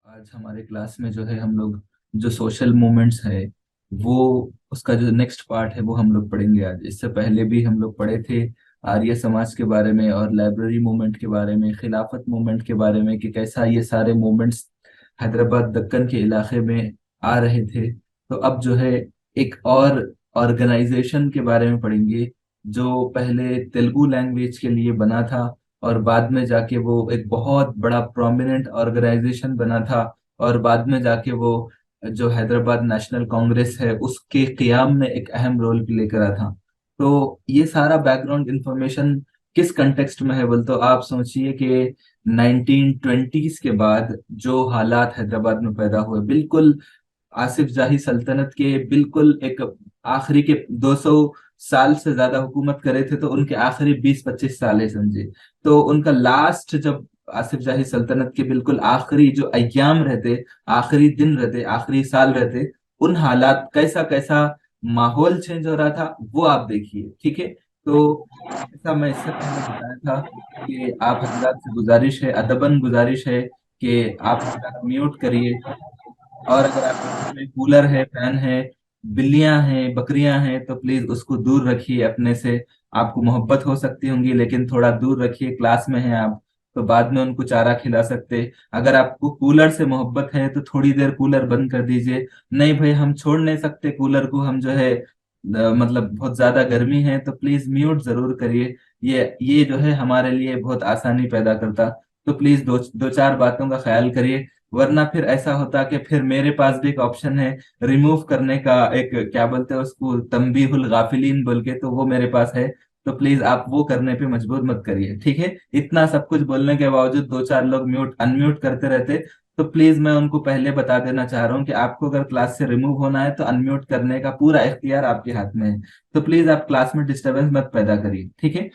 आज हमारे क्लास में जो है हम लोग जो सोशल मूवमेंट्स है वो उसका जो नेक्स्ट पार्ट है वो हम लोग पढ़ेंगे आज। इससे पहले भी हम लोग पढ़े थे आर्य समाज के बारे में और लाइब्रेरी मूवमेंट के बारे में, खिलाफत मूवमेंट के बारे में कि कैसा ये सारे मूवमेंट्स हैदराबाद दक्कन के इलाके में आ रहे थे। तो अब जो है एक और ऑर्गेनाइजेशन के बारे में पढ़ेंगे जो पहले तेलुगु लैंग्वेज के लिए बना था और बाद में जाके वो एक बहुत बड़ा प्रोमिनेंट ऑर्गेनाइजेशन बना था। और बाद में जाके वो जो हैदराबाद नेशनल कांग्रेस है उसके कियाम में एक अहम रोल प्ले करा था। तो ये सारा बैकग्राउंड इंफॉर्मेशन किस कंटेक्स्ट में है बोल तो आप सोचिए कि 1920s के बाद जो हालात हैदराबाद में पैदा हुए, बिल्कुल आसिफ जाही सल्तनत के बिल्कुल एक आखिरी के 200 साल से ज्यादा हुकूमत करे थे, तो उनके आखिरी 20-25 साल है समझे। तो उनका लास्ट जब आसिफ जाही सल्तनत के बिल्कुल आखिरी जो अय्याम रहते, आखिरी दिन रहते, आखिरी साल रहते, उन हालात कैसा कैसा माहौल चेंज हो रहा था वो आप देखिए। ठीक है। तो जैसा मैं इससे पहले बताया था कि आप हजरात से गुजारिश है, अदबन गुजारिश है कि आप हजरात म्यूट करिए। और अगर आपके घर में कूलर है, फैन है, बिल्लियां हैं, बकरियां हैं तो प्लीज उसको दूर रखिए अपने से। आपको मोहब्बत हो सकती होंगी लेकिन थोड़ा दूर रखिए, क्लास में हैं आप तो बाद में उनको चारा खिला सकते। अगर आपको कूलर से मोहब्बत है तो थोड़ी देर कूलर बंद कर दीजिए। नहीं भाई हम छोड़ नहीं सकते कूलर को, हम जो है मतलब बहुत ज्यादा गर्मी है, तो प्लीज म्यूट जरूर करिए। ये जो है हमारे लिए बहुत आसानी पैदा करता। तो प्लीज दो दो चार बातों का ख्याल करिए, वरना फिर ऐसा होता कि फिर मेरे पास भी एक ऑप्शन है रिमूव करने का, एक क्या बोलते हैं उसको, तंबीहुल गाफिलीन बोल के, तो वो मेरे पास है। तो प्लीज आप वो करने पे मजबूर मत करिए। ठीक है। इतना सब कुछ बोलने के बावजूद दो चार लोग म्यूट अनम्यूट करते रहते, तो प्लीज मैं उनको पहले बता देना चाह रहा हूँ कि आपको अगर क्लास से रिमूव होना है तो अनम्यूट करने का पूरा इख्तियार आपके हाथ में है। तो प्लीज आप क्लास में डिस्टरबेंस मत पैदा करिए। ठीक है।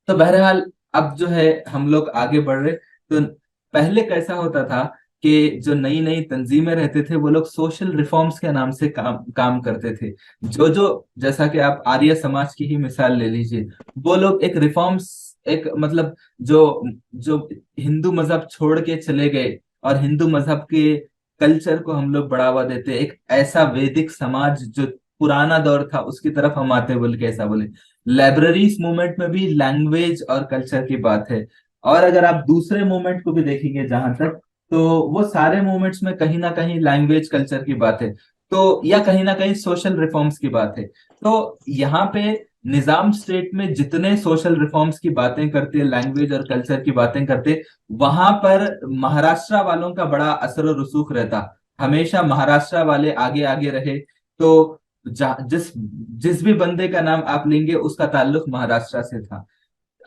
तो बहरहाल अब जो है हम लोग आगे बढ़ रहे। तो पहले कैसा होता था कि जो नई नई तंजीमें रहते थे वो लोग सोशल रिफॉर्म्स के नाम से काम काम करते थे। जो जो जैसा कि आप आर्य समाज की ही मिसाल ले लीजिए, वो लोग एक रिफॉर्म्स, एक मतलब जो जो हिंदू मजहब छोड़ के चले गए और हिंदू मजहब के कल्चर को हम लोग बढ़ावा देते, एक ऐसा वैदिक समाज जो पुराना दौर था उसकी तरफ हम आते बोल के ऐसा बोले। लाइब्रेरीज मूवमेंट में भी लैंग्वेज और कल्चर की बात है। और अगर आप दूसरे मूवमेंट को भी देखेंगे जहां तक, तो वो सारे मूवमेंट्स में कहीं ना कहीं लैंग्वेज कल्चर की बात है, तो या कहीं ना कहीं सोशल रिफॉर्म्स की बात है। तो यहाँ पे निजाम स्टेट में जितने सोशल रिफॉर्म्स की बातें करते, लैंग्वेज और कल्चर की बातें करते, वहां पर महाराष्ट्र वालों का बड़ा असर और रसूख रहता। हमेशा महाराष्ट्र वाले आगे आगे रहे। तो जिस जिस भी बंदे का नाम आप लेंगे उसका ताल्लुक महाराष्ट्र से था।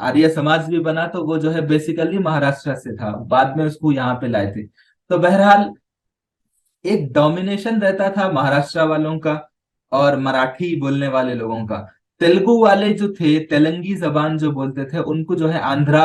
आर्य समाज भी बना तो वो जो है बेसिकली महाराष्ट्र से था, बाद में उसको यहाँ पे लाए थे। तो बहरहाल एक डोमिनेशन रहता था महाराष्ट्र वालों का और मराठी बोलने वाले लोगों का। तेलुगु वाले जो थे, तेलंगी जबान जो बोलते थे, उनको जो है आंध्रा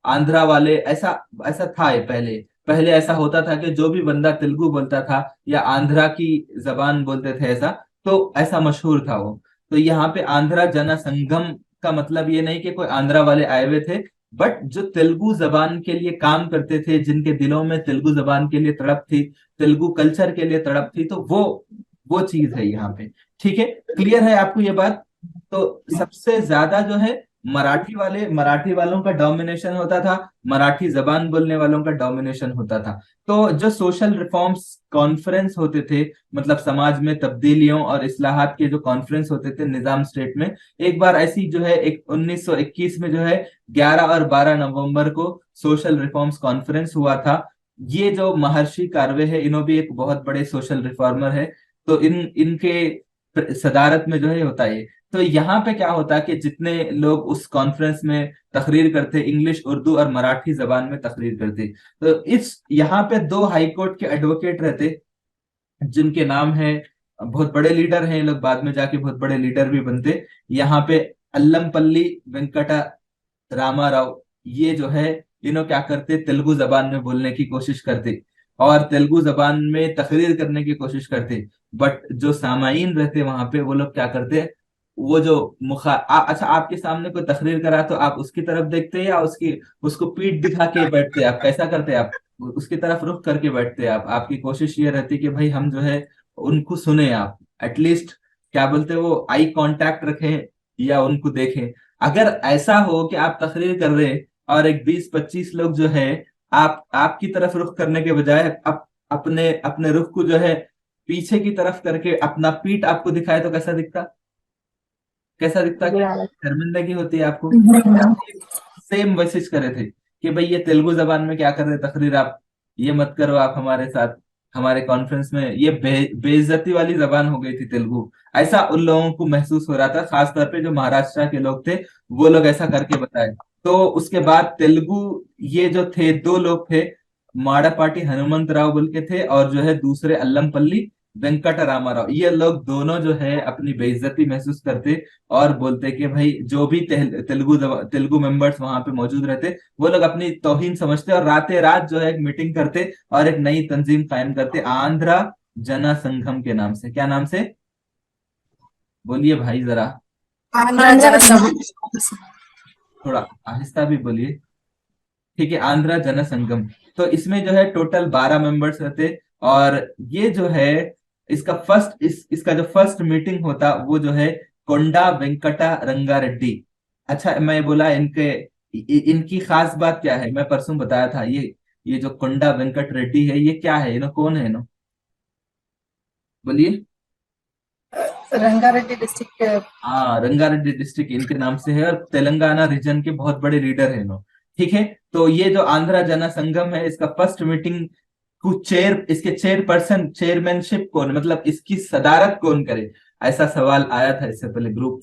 आंध्रा वाले, ऐसा ऐसा था ये पहले। पहले ऐसा होता था कि जो भी बंदा तेलुगु बोलता था या आंध्रा की जबान बोलते थे ऐसा, तो ऐसा मशहूर था वो। तो यहाँ पे आंध्रा जन संगम का मतलब ये नहीं कि कोई आंध्रा वाले आए हुए थे, बट जो तेलुगु जबान के लिए काम करते थे, जिनके दिलों में तेलुगु जबान के लिए तड़प थी, तेलुगु कल्चर के लिए तड़प थी, तो वो चीज है यहाँ पे। ठीक है। क्लियर है आपको ये बात? तो सबसे ज्यादा जो है मराठी वालों का डोमिनेशन होता था, मराठी जबान बोलने वालों का डोमिनेशन होता था। तो जो सोशल रिफॉर्म्स कॉन्फ्रेंस होते थे, मतलब समाज में तब्दीलियों और इस्लाहात के जो कॉन्फ्रेंस होते थे निजाम स्टेट में, एक बार ऐसी जो है एक 1921 में जो है 11 और 12 नवंबर को सोशल रिफॉर्म्स कॉन्फ्रेंस हुआ था। ये जो महर्षि कार्वे है, इन्हों भी एक बहुत बड़े सोशल रिफॉर्मर है। तो इनके सदारत में जो है होता है। तो यहाँ पे क्या होता है कि जितने लोग उस कॉन्फ्रेंस में तकरीर करते, इंग्लिश, उर्दू और मराठी जबान में तकरीर करते। तो इस यहाँ पे दो हाई कोर्ट के एडवोकेट रहते जिनके नाम है, बहुत बड़े लीडर हैं ये लोग, बाद में जाके बहुत बड़े लीडर भी बनते। यहाँ पे अल्लमपल्ली वेंकटा रामा राव, ये जो है इन्हों क्या करते, तेलुगु जबान में बोलने की कोशिश करते और तेलुगु जबान में तकरीर करने की कोशिश करते। बट जो सामाईन रहते वहां पे, वो लोग क्या करते, वो जो अच्छा आपके सामने कोई तकरीर करा तो आप उसकी तरफ देखते या उसकी उसको पीठ दिखा के बैठते, आप कैसा करते आप? उसकी तरफ रुख करके बैठते आप, आपकी कोशिश ये रहती कि भाई हम जो है उनको सुने, आप एटलीस्ट क्या बोलते हैं वो आई कांटेक्ट रखें या उनको देखें। अगर ऐसा हो कि आप तकरीर कर रहे हैं और एक 20-25 लोग जो है आप आपकी तरफ रुख करने के बजाय अपने अपने रुख को जो है पीछे की तरफ करके अपना पीठ आपको दिखाए, तो कैसा दिखता? कैसा दिखता? बुरा लगता शर्मिंदगी होती है आपको? है। सेम मैसेज करे थे कि भाई ये तेलुगु जबान में क्या कर रहे तकरीर आप, ये मत करो आप हमारे साथ हमारे कॉन्फ्रेंस में, ये बेइज्जती वाली जबान हो गई थी तेलुगु। ऐसा उन लोगों को महसूस हो रहा था, खास तौर पे जो महाराष्ट्र के लोग थे, वो लोग ऐसा करके बताए। तो उसके बाद तेलुगु ये जो थे, दो लोग थे, माड़ापाटी हनुमंत राव बोल के थे, और जो है दूसरे अल्लमपल्ली वेंकट रामाराव, ये लोग दोनों जो है अपनी बेइज्जती महसूस करते और बोलते कि भाई जो भी तेलुगु मेंबर्स वहां पे मौजूद रहते, वो लोग अपनी तौहीन समझते और रातें रात जो है एक मीटिंग करते और एक नई तंजीम कायम करते, आंध्रा जना संघम के नाम से। क्या नाम से? बोलिए भाई जरा, आंध्र जनसम थोड़ा आहिस्ता भी बोलिए। ठीक है, आंध्रा जन संगम। तो इसमें जो है टोटल 12 मेंबर्स रहते, और ये जो है इसका जो फर्स्ट मीटिंग होता वो जो है कोंडा वेंकटा रंगारेड्डी। अच्छा, मैं बोला इनकी खास बात क्या है, मैं परसों बताया था, ये जो कोंडा वेंकट रेड्डी है, ये क्या है, इन्हों कौन है इन्हों? बोलिए। रंगारेड्डी डिस्ट्रिक्ट। हाँ, रंगारेड्डी डिस्ट्रिक्ट इनके नाम से है, और तेलंगाना रीजन के बहुत बड़े लीडर है इन्हों। ठीक है, तो ये जो आंध्रा जना संगम है, इसका फर्स्ट मीटिंग को इसके चेयरपर्सन, चेयरमैनशिप कौन, मतलब इसकी सदारत कौन करे, ऐसा सवाल आया था इससे पहले ग्रुप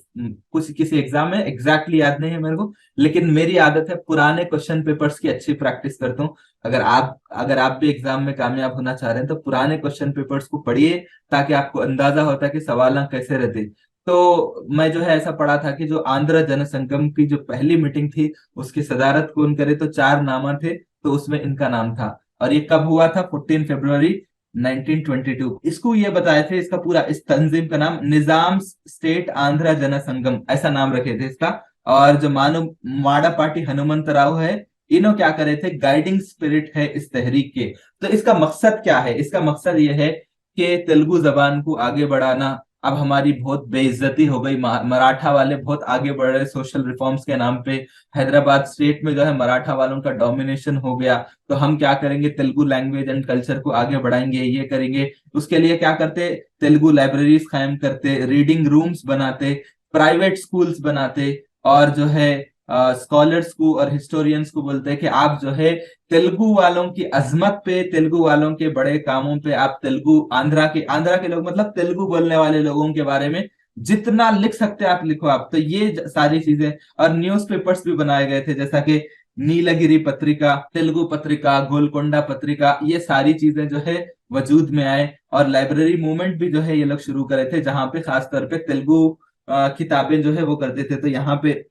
कुछ किसी एग्जाम में, एग्जैक्टली याद नहीं है मेरे को, लेकिन मेरी आदत है पुराने क्वेश्चन पेपर्स की अच्छी प्रैक्टिस करता हूँ। अगर आप भी एग्जाम में कामयाब होना चाह रहे हैं तो पुराने क्वेश्चन पेपर्स को पढ़िए, ताकि आपको अंदाजा होता है कि सवाल कैसे रहते। तो मैं जो है ऐसा पढ़ा था कि जो आंध्र जनसंगम की जो पहली मीटिंग थी, उसकी सदारत कौन करे, तो चार नामा थे, तो उसमें इनका नाम था। और ये कब हुआ था? 14 फरवरी 1922। इसको ये बताए थे, इसका पूरा इस तंजीम का नाम निजाम स्टेट आंध्र जनसंगम, ऐसा नाम रखे थे इसका। और जो मानो माड़ापाटी हनुमंत राव है, इन्हों क्या करे थे, गाइडिंग स्पिरिट है इस तहरीक के। तो इसका मकसद क्या है? इसका मकसद ये है कि तेलुगु जबान को आगे बढ़ाना। अब हमारी बहुत बेइज्जती हो गई, मराठा वाले बहुत आगे बढ़ रहे सोशल रिफॉर्म्स के नाम पे, हैदराबाद स्टेट में जो है मराठा वालों का डोमिनेशन हो गया, तो हम क्या करेंगे, तेलुगु लैंग्वेज एंड कल्चर को आगे बढ़ाएंगे, ये करेंगे। उसके लिए क्या करते, तेलुगु लाइब्रेरीज कायम करते, रीडिंग रूम्स बनाते, प्राइवेट स्कूल्स बनाते, और जो है स्कॉलर्स को और हिस्टोरियंस को बोलते हैं कि आप जो है तेलुगु वालों की अजमत पे, तेलुगु वालों के बड़े कामों पे, आप तेलुगु आंध्रा के लोग, मतलब तेलुगु बोलने वाले लोगों के बारे में जितना लिख सकते हैं आप लिखो आप। तो ये सारी चीजें, और न्यूज़पेपर्स भी बनाए गए थे, जैसा कि नीलगिरी पत्रिका, तेलुगु पत्रिका, गोलकोंडा पत्रिका, ये सारी चीजें जो है वजूद में आए। और लाइब्रेरी मूवमेंट भी जो है ये लोग शुरू करे थे, जहां पे खास तौर पे तेलुगु किताबें जो है वो करते थे। तो यहाँ पे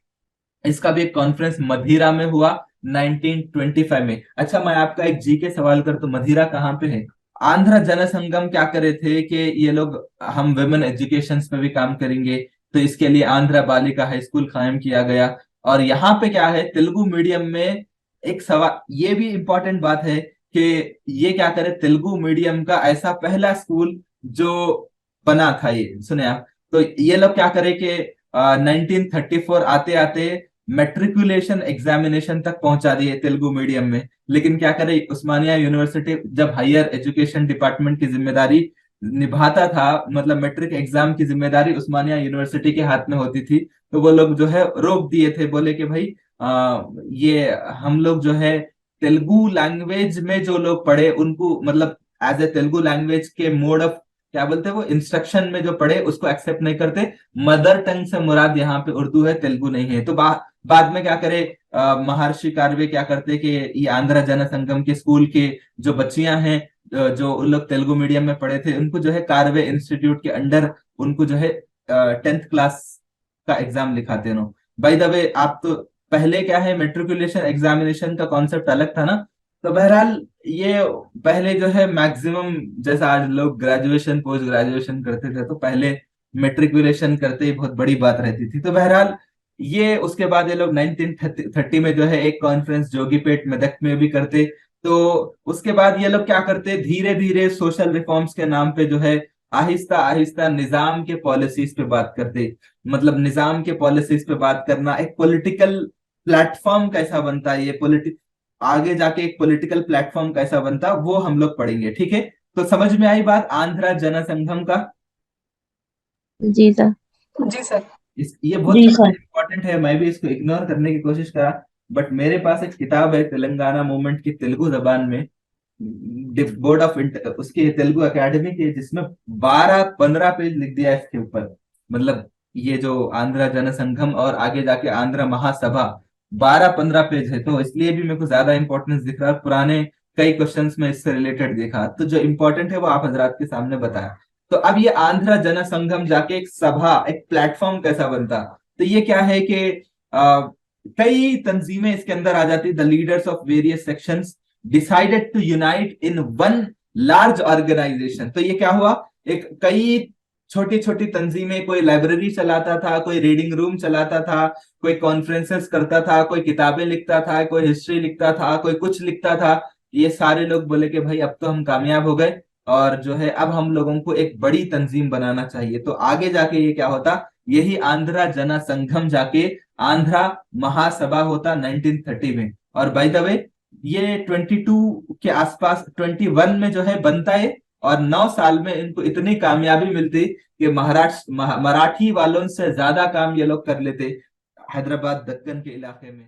इसका भी एक कॉन्फ्रेंस मदिरा में हुआ 1925 में। अच्छा, मैं आपका एक जी के सवाल कर, तो मदिरा कहाँ पे है? आंध्र जनसंगम क्या करे थे कि ये लोग, हम वुमेन एजुकेशन पे भी काम करेंगे, तो इसके लिए आंध्र बालिका हाई स्कूल कायम किया गया। और यहाँ पे क्या है, तेलुगु मीडियम में एक सवाल, ये भी इंपॉर्टेंट बात है कि ये क्या करे, तेलुगु मीडियम का ऐसा पहला स्कूल जो बना था, ये सुने आप। तो ये लोग क्या करे कि 1934 आते आते मेट्रिकुलेशन एग्जामिनेशन तक पहुंचा दिए तेलुगु मीडियम में। लेकिन क्या करे, उस्मानिया यूनिवर्सिटी जब हायर एजुकेशन डिपार्टमेंट की जिम्मेदारी निभाता था, मतलब मैट्रिक एग्जाम की जिम्मेदारी उस्मानिया यूनिवर्सिटी के हाथ में होती थी, तो वो लोग जो है रोक दिए थे, बोले कि भाई ये हम लोग जो है तेलुगु लैंग्वेज में जो लोग पढ़े उनको, मतलब एज ए तेलुगु लैंग्वेज के मोड ऑफ, क्या बोलते हैं वो, इंस्ट्रक्शन में जो पढ़े उसको एक्सेप्ट नहीं करते। मदर टंग से मुराद यहाँ पे उर्दू है, तेलुगु नहीं है। तो बाद में क्या करे, महर्षि कार्वे क्या करते कि ये आंध्र जन संगम के स्कूल के जो बच्चियां हैं, जो उन लोग तेलुगु मीडियम में पढ़े थे, उनको जो है कार्वे इंस्टीट्यूट के अंडर उनको जो है 10th क्लास का एग्जाम लिखाते हैं। बाय द वे, आप तो पहले क्या है, मेट्रिकुलेशन एग्जामिनेशन का कॉन्सेप्ट अलग था ना। तो बहरहाल ये पहले जो है मैक्सिमम, जैसा आज लोग ग्रेजुएशन पोस्ट ग्रेजुएशन करते थे, तो पहले मेट्रिकुलेशन करते ही बहुत बड़ी बात रहती थी। तो बहरहाल ये उसके बाद ये लोग 1930 में जो है एक कॉन्फ्रेंस जोगीपेट मेदक में भी करते, तो उसके बाद ये लोग क्या करते, धीरे धीरे सोशल रिफॉर्म्स के नाम पे जो है आहिस्ता आहिस्ता निजाम के पॉलिसीज पे बात करते। मतलब निजाम के पॉलिसीज पे बात करना, एक पॉलिटिकल प्लेटफॉर्म कैसा बनता है, ये पॉलिटिक आगे जाके एक पॉलिटिकल प्लेटफॉर्म कैसा बनता, वो हम लोग पढ़ेंगे। ठीक है, तो समझ में आई बात आंध्रा जनसंघम का? जी सर। जी सर। ये बहुत जी ज्यादा सर। इंपॉर्टेंट है, मैं भी इसको इग्नोर करने की कोशिश करा, बट मेरे पास एक किताब है तेलंगाना मूवमेंट की तेलुगु जबान में, बोर्ड ऑफ उसके तेलुगु एकेडमी के, जिसमें 12-15 पेज लिख दिया है इसके ऊपर। मतलब ये जो आंध्रा जनसंघम और आगे जाके आंध्रा महासभा, 12-15 पेज है, तो इसलिए भी मेरे को ज्यादा इंपॉर्टेंस दिख रहा है। पुराने कई क्वेश्चंस में इससे रिलेटेड देखा, तो जो इंपॉर्टेंट है वो आप हजरात के सामने बताया। तो अब ये आंध्रा जनसंघम जाके एक सभा, एक प्लेटफॉर्म कैसा बनता, तो ये क्या है कि कई तंजीमें इसके अंदर आ जाती। The leaders of various sections decided to unite in one large organisation. तो ये क्या हुआ, एक कई छोटी छोटी तंजीमें, कोई लाइब्रेरी चलाता था, कोई रीडिंग रूम चलाता था, कोई कॉन्फ्रेंसेस करता था, कोई किताबें लिखता था, कोई हिस्ट्री लिखता था, कोई कुछ लिखता था। ये सारे लोग बोले कि भाई अब तो हम कामयाब हो गए, और जो है अब हम लोगों को एक बड़ी तंजीम बनाना चाहिए। तो आगे जाके ये क्या होता, यही आंध्रा जना संघम जाके आंध्रा महासभा होता 1930 में। और बाय द वे ये 22 के आसपास, 21 में जो है बनता है, और 9 साल में इनको इतनी कामयाबी मिलती कि मराठी वालों से ज्यादा काम ये लोग कर लेते हैदराबाद दक्कन के इलाके में।